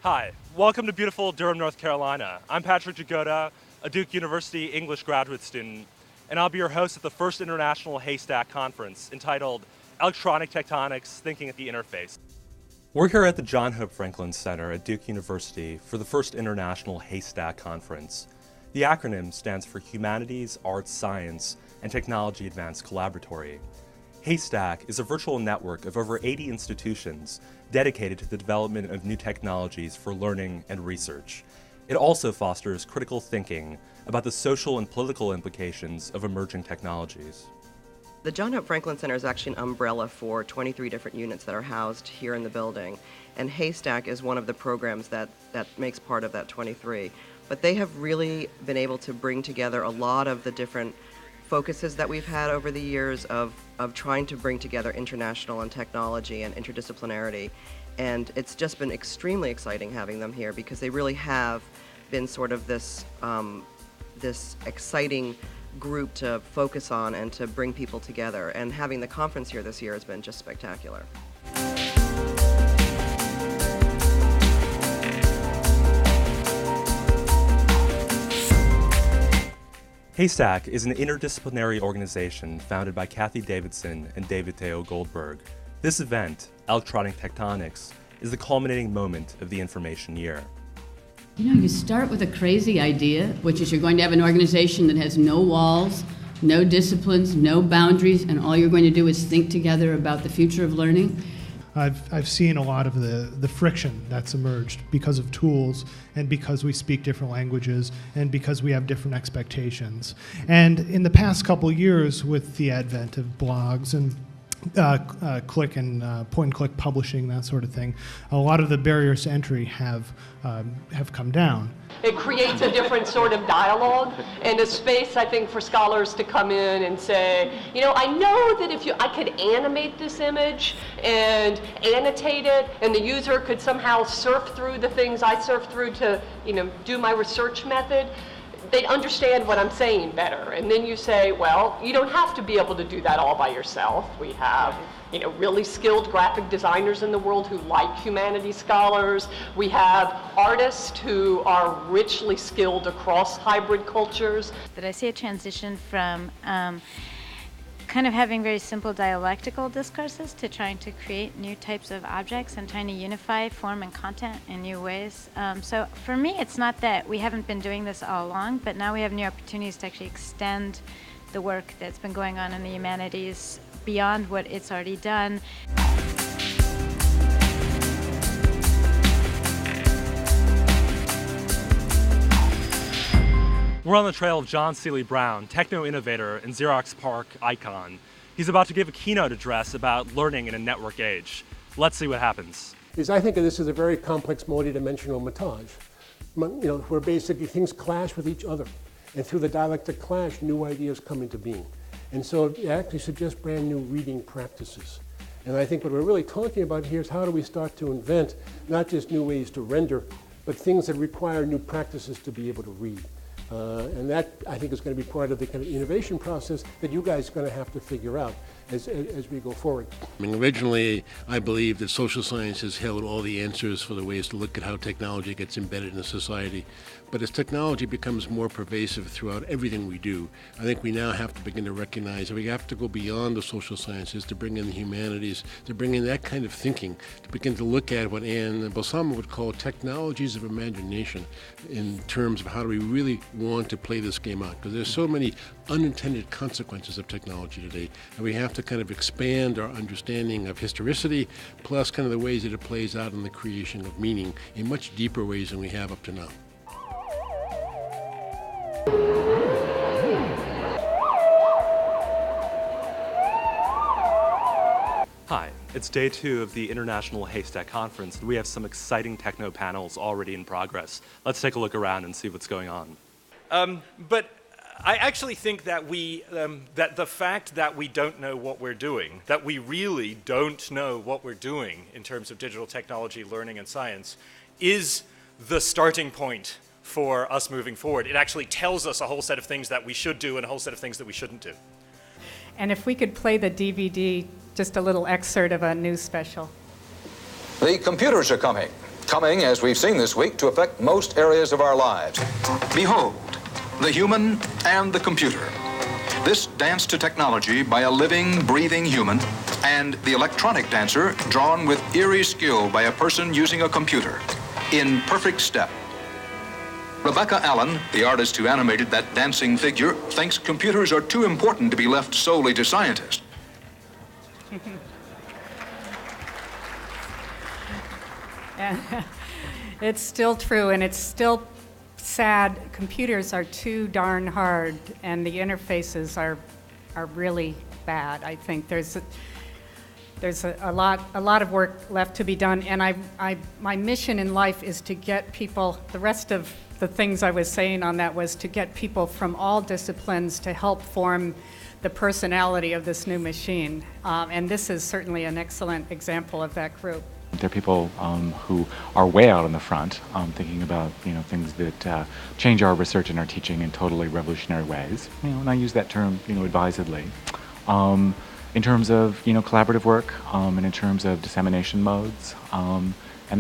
Hi, welcome to beautiful Durham, North Carolina. I'm Patrick Jagoda, a Duke University English graduate student, and I'll be your host at the first International HASTAC conference entitled Electronic Tectonics, Thinking at the Interface. We're here at the John Hope Franklin Center at Duke University for the first International HASTAC conference. The acronym stands for Humanities, Arts, Science, and Technology Advanced Collaboratory. HASTAC is a virtual network of over 80 institutions dedicated to the development of new technologies for learning and research. It also fosters critical thinking about the social and political implications of emerging technologies. The John Hope Franklin Center is actually an umbrella for 23 different units that are housed here in the building, and HASTAC is one of the programs that makes part of that 23. But they have really been able to bring together a lot of the different focuses that we've had over the years of trying to bring together international and technology and interdisciplinarity. And it's just been extremely exciting having them here because they really have been sort of this exciting group to focus on and to bring people together. And having the conference here this year has been just spectacular. HASTAC is an interdisciplinary organization founded by Kathy Davidson and David Theo Goldberg. This event, Electronic Tectonics, is the culminating moment of the information year. You know, you start with a crazy idea, which is you're going to have an organization that has no walls, no disciplines, no boundaries, and all you're going to do is think together about the future of learning. I've seen a lot of the friction that's emerged because of tools and because we speak different languages and because we have different expectations. And in the past couple years, with the advent of blogs and point-and-click publishing, that sort of thing, a lot of the barriers to entry have come down. It creates a different sort of dialogue and a space, I think, for scholars to come in and say, you know, I know that if I could animate this image and annotate it, and the user could somehow surf through the things I surf through to, you know, do my research method, they'd understand what I'm saying better. And then you say, well, you don't have to be able to do that all by yourself. We have, you know, really skilled graphic designers in the world who like humanities scholars. We have artists who are richly skilled across hybrid cultures. But I see a transition from kind of having very simple dialectical discourses to trying to create new types of objects and trying to unify form and content in new ways. So for me, it's not that we haven't been doing this all along, but now we have new opportunities to actually extend the work that's been going on in the humanities beyond what it's already done. We're on the trail of John Seely Brown, techno-innovator and Xerox PARC icon. He's about to give a keynote address about learning in a network age. Let's see what happens. I think of this as a very complex multi-dimensional montage, you know, where basically things clash with each other. And through the dialectic clash, new ideas come into being. And so it actually suggests brand new reading practices. And I think what we're really talking about here is how do we start to invent not just new ways to render, but things that require new practices to be able to read. And that, I think, is going to be part of the kind of innovation process that you guys are going to have to figure out as we go forward. I mean, originally, I believed that social sciences held all the answers for the ways to look at how technology gets embedded in a society. But as technology becomes more pervasive throughout everything we do, I think we now have to begin to recognize that we have to go beyond the social sciences to bring in the humanities, to bring in that kind of thinking, to begin to look at what Anne Balsamo would call technologies of imagination in terms of how do we really want to play this game out. Because there's so many unintended consequences of technology today, and we have to kind of expand our understanding of historicity, plus kind of the ways that it plays out in the creation of meaning in much deeper ways than we have up to now. Hi, it's day 2 of the International HASTAC conference, and we have some exciting techno panels already in progress. Let's take a look around and see what's going on. But I actually think that that the fact that we don't know what we're doing, that we really don't know what we're doing in terms of digital technology, learning, and science, is the starting point for us moving forward. It actually tells us a whole set of things that we should do and a whole set of things that we shouldn't do. And if we could play the DVD, just a little excerpt of a news special. The computers are coming. coming, as we've seen this week, to affect most areas of our lives. Behold, the human and the computer. This dance to technology by a living, breathing human, and the electronic dancer drawn with eerie skill by a person using a computer, in perfect step. Rebecca Allen, the artist who animated that dancing figure, thinks computers are too important to be left solely to scientists. It's still true, and it's still sad. Computers are too darn hard, and the interfaces are really bad. I think there's a lot of work left to be done, and my mission in life is to get people. The rest of the things I was saying on that was to get people from all disciplines to help form the personality of this new machine, and this is certainly an excellent example of that group. There are people who are way out in the front, thinking about things that change our research and our teaching in totally revolutionary ways. And I use that term advisedly. In terms of collaborative work and in terms of dissemination modes, and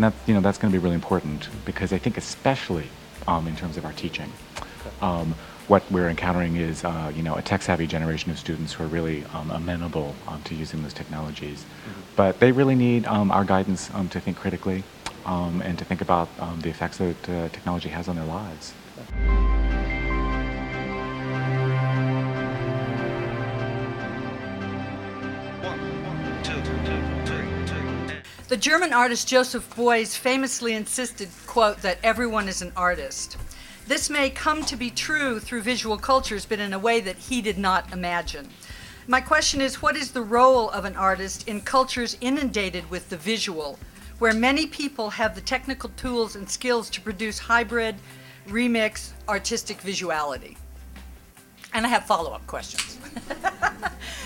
that that's going to be really important, because I think especially in terms of our teaching, what we're encountering is a tech-savvy generation of students who are really amenable to using those technologies. Mm-hmm. But they really need our guidance to think critically and to think about the effects that technology has on their lives. The German artist Joseph Beuys famously insisted, quote, that everyone is an artist. This may come to be true through visual cultures, but in a way that he did not imagine. My question is, what is the role of an artist in cultures inundated with the visual, where many people have the technical tools and skills to produce hybrid, remix, artistic visuality? And I have follow-up questions.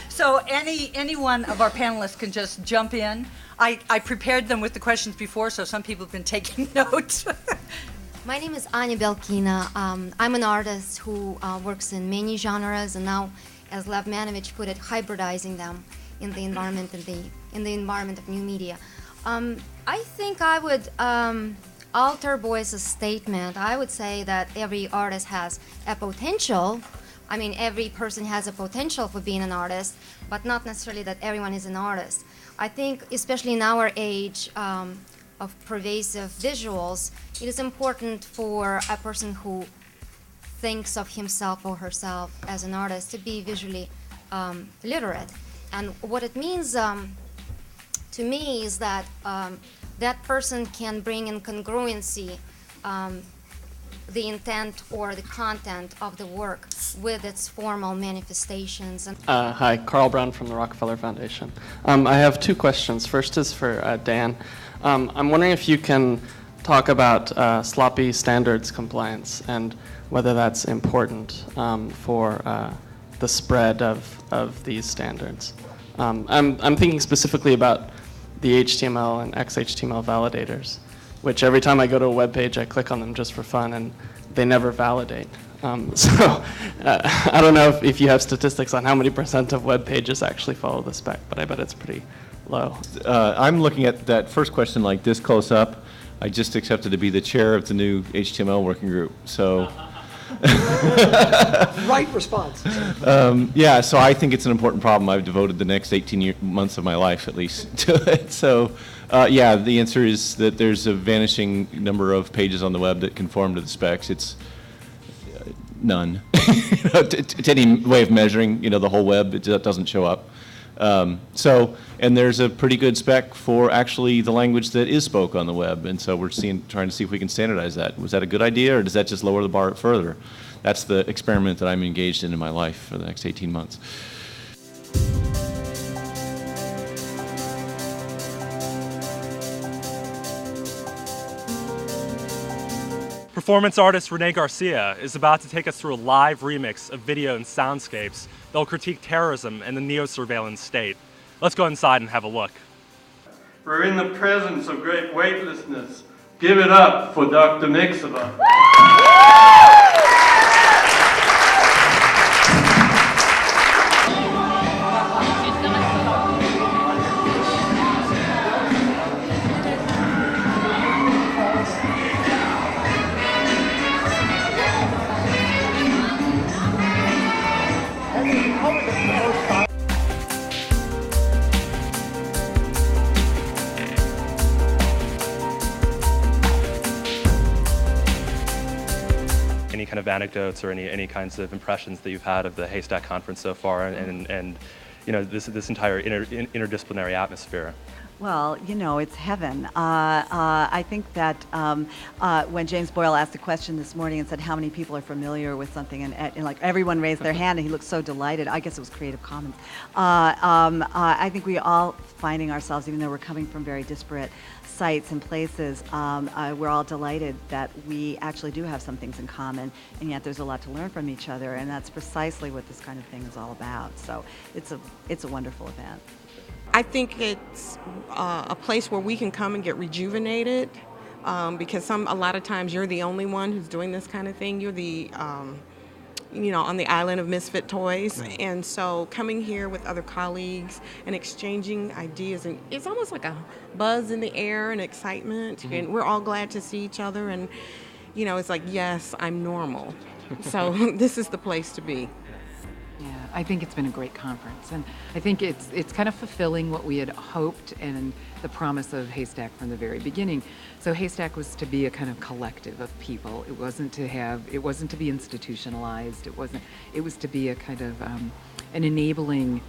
So any one of our panelists can just jump in. I prepared them with the questions before, so some people have been taking notes. My name is Anya Belkina. I'm an artist who works in many genres, and now, as Lev Manovich put it, hybridizing them in the environment of new media. I think I would alter Beuys's statement. I would say that every artist has a potential. I mean, every person has a potential for being an artist, but not necessarily that everyone is an artist. I think, especially in our age of pervasive visuals, it is important for a person who thinks of himself or herself as an artist to be visually literate. And what it means to me is that that person can bring in congruency the intent or the content of the work with its formal manifestations. Hi, Carl Brown from the Rockefeller Foundation. I have two questions. First is for Dan. I'm wondering if you can talk about sloppy standards compliance and whether that's important for the spread of these standards. I'm thinking specifically about the HTML and XHTML validators, which every time I go to a web page, I click on them just for fun, and they never validate. So I don't know if you have statistics on how many % of web pages actually follow the spec, but I bet it's pretty low. I'm looking at that first question like this close up. I just accepted to be the chair of the new HTML working group, so. Right response. Yeah, so I think it's an important problem. I've devoted the next 18 months of my life at least to it. So yeah, the answer is that there's a vanishing number of pages on the web that conform to the specs. It's none. To any way of measuring, the whole web, it doesn't show up. And there's a pretty good spec for actually the language that is spoke on the web, and so we're trying to see if we can standardize that. Was that a good idea, or does that just lower the bar further? That's the experiment that I'm engaged in my life for the next 18 months. Performance artist Rene Garcia is about to take us through a live remix of video and soundscapes that will critique terrorism and the neo-surveillance state. Let's go inside and have a look. We're in the presence of great weightlessness. Give it up for Dr. Mixova. kind of anecdotes or any kinds of impressions that you've had of the HASTAC conference so far, and this entire interdisciplinary atmosphere. Well, it's heaven. I think that when James Boyle asked the question this morning and said how many people are familiar with something, and like everyone raised their hand and he looked so delighted. I guess it was Creative Commons. I think we all finding ourselves, even though we're coming from very disparate sites and places, we're all delighted that we actually do have some things in common, and yet there's a lot to learn from each other, and that's precisely what this kind of thing is all about. So it's a wonderful event. I think it's a place where we can come and get rejuvenated, because a lot of times you're the only one who's doing this kind of thing. You're the, on the island of misfit toys. Right. And so coming here with other colleagues and exchanging ideas, and it's almost like a buzz in the air and excitement. Mm-hmm. And we're all glad to see each other. And, it's like, yes, I'm normal. So this is the place to be. Yeah, I think it's been a great conference, and I think it's kind of fulfilling what we had hoped and the promise of HASTAC from the very beginning. So HASTAC was to be a kind of collective of people. It wasn't to be institutionalized. It was to be a kind of an enabling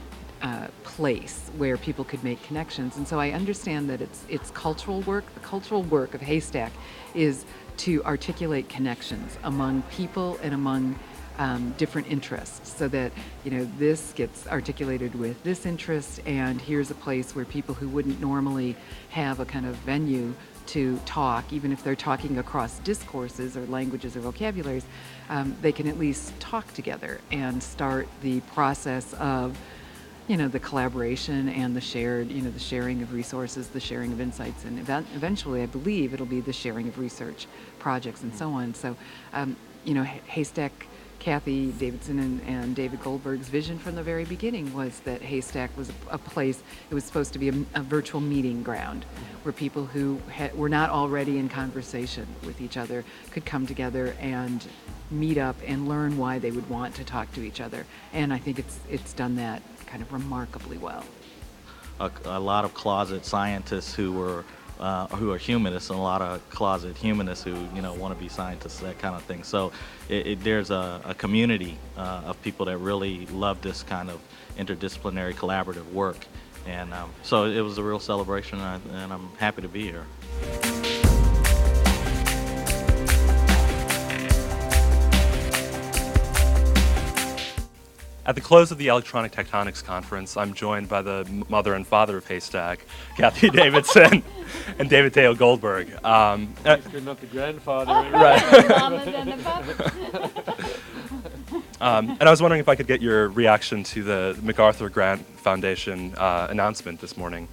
place where people could make connections. And so I understand that it's cultural work. The cultural work of HASTAC is to articulate connections among people and among different interests, so that this gets articulated with this interest, and here's a place where people who wouldn't normally have a kind of venue to talk, even if they're talking across discourses or languages or vocabularies, they can at least talk together and start the process of the collaboration and the sharing of resources, the sharing of insights, and eventually I believe it'll be the sharing of research projects and so on. So HASTAC, Kathy Davidson and David Goldberg's vision from the very beginning was that HASTAC was a place, it was supposed to be a virtual meeting ground where people who were not already in conversation with each other could come together and meet up and learn why they would want to talk to each other. And I think it's done that kind of remarkably well. A lot of closet scientists who are humanists, and a lot of closet humanists who want to be scientists, that kind of thing. So there's a community of people that really love this kind of interdisciplinary collaborative work, and so it was a real celebration, and I'm happy to be here. At the close of the Electronic Techtonics Conference, I'm joined by the mother and father of HASTAC, Kathy Davidson and David Dale Goldberg. You're not the grandfather. Right. And I was wondering if I could get your reaction to the MacArthur Grant Foundation announcement this morning.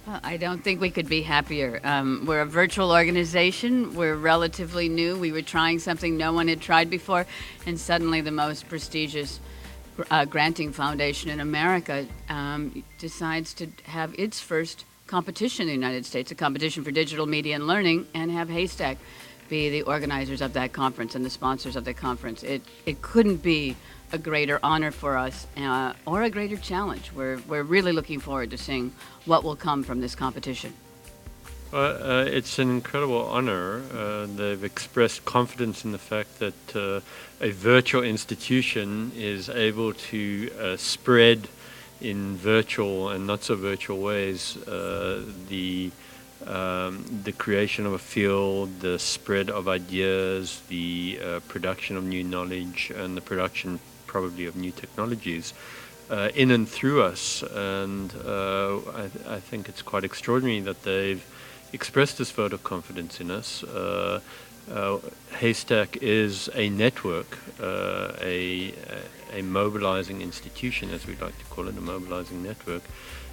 Well, I don't think we could be happier. We're a virtual organization. We're relatively new. We were trying something no one had tried before, and suddenly the most prestigious granting foundation in America decides to have its first competition in the United States, a competition for digital media and learning, and have HASTAC be the organizers of that conference and the sponsors of the conference. It couldn't be a greater honor for us or a greater challenge. We're really looking forward to seeing what will come from this competition. It's an incredible honor. They've expressed confidence in the fact that a virtual institution is able to spread in virtual and not so virtual ways the creation of a field, the spread of ideas, the production of new knowledge, and the production probably of new technologies in and through us. And I think it's quite extraordinary that they've expressed this vote of confidence in us. HASTAC is a network, a mobilizing institution, as we like to call it, a mobilizing network.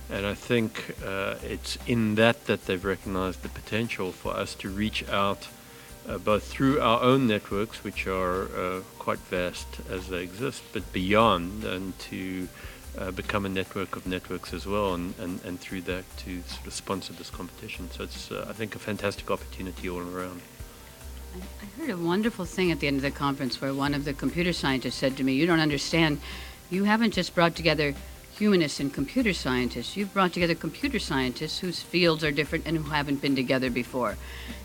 And I think it's in that they've recognized the potential for us to reach out both through our own networks, which are quite vast as they exist, but beyond, and to become a network of networks as well, and through that to sort of sponsor this competition. So it's, I think, a fantastic opportunity all around. I heard a wonderful thing at the end of the conference where one of the computer scientists said to me, "You don't understand. You haven't just brought together humanists and computer scientists. You've brought together computer scientists whose fields are different and who haven't been together before.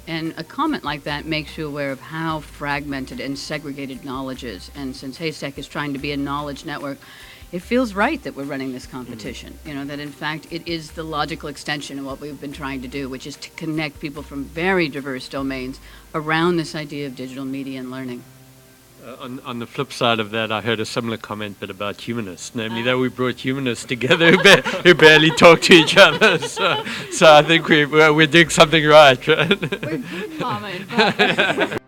And a comment like that makes you aware of how fragmented and segregated knowledge is. And since HASTAC is trying to be a knowledge network, it feels right that we're running this competition. You know, that in fact it is the logical extension of what we've been trying to do, which is to connect people from very diverse domains around this idea of digital media and learning. On the flip side of that, I heard a similar comment, but about humanists, namely that we brought humanists together who barely talk to each other. So I think we're doing something right. We're good, Mama and Papa.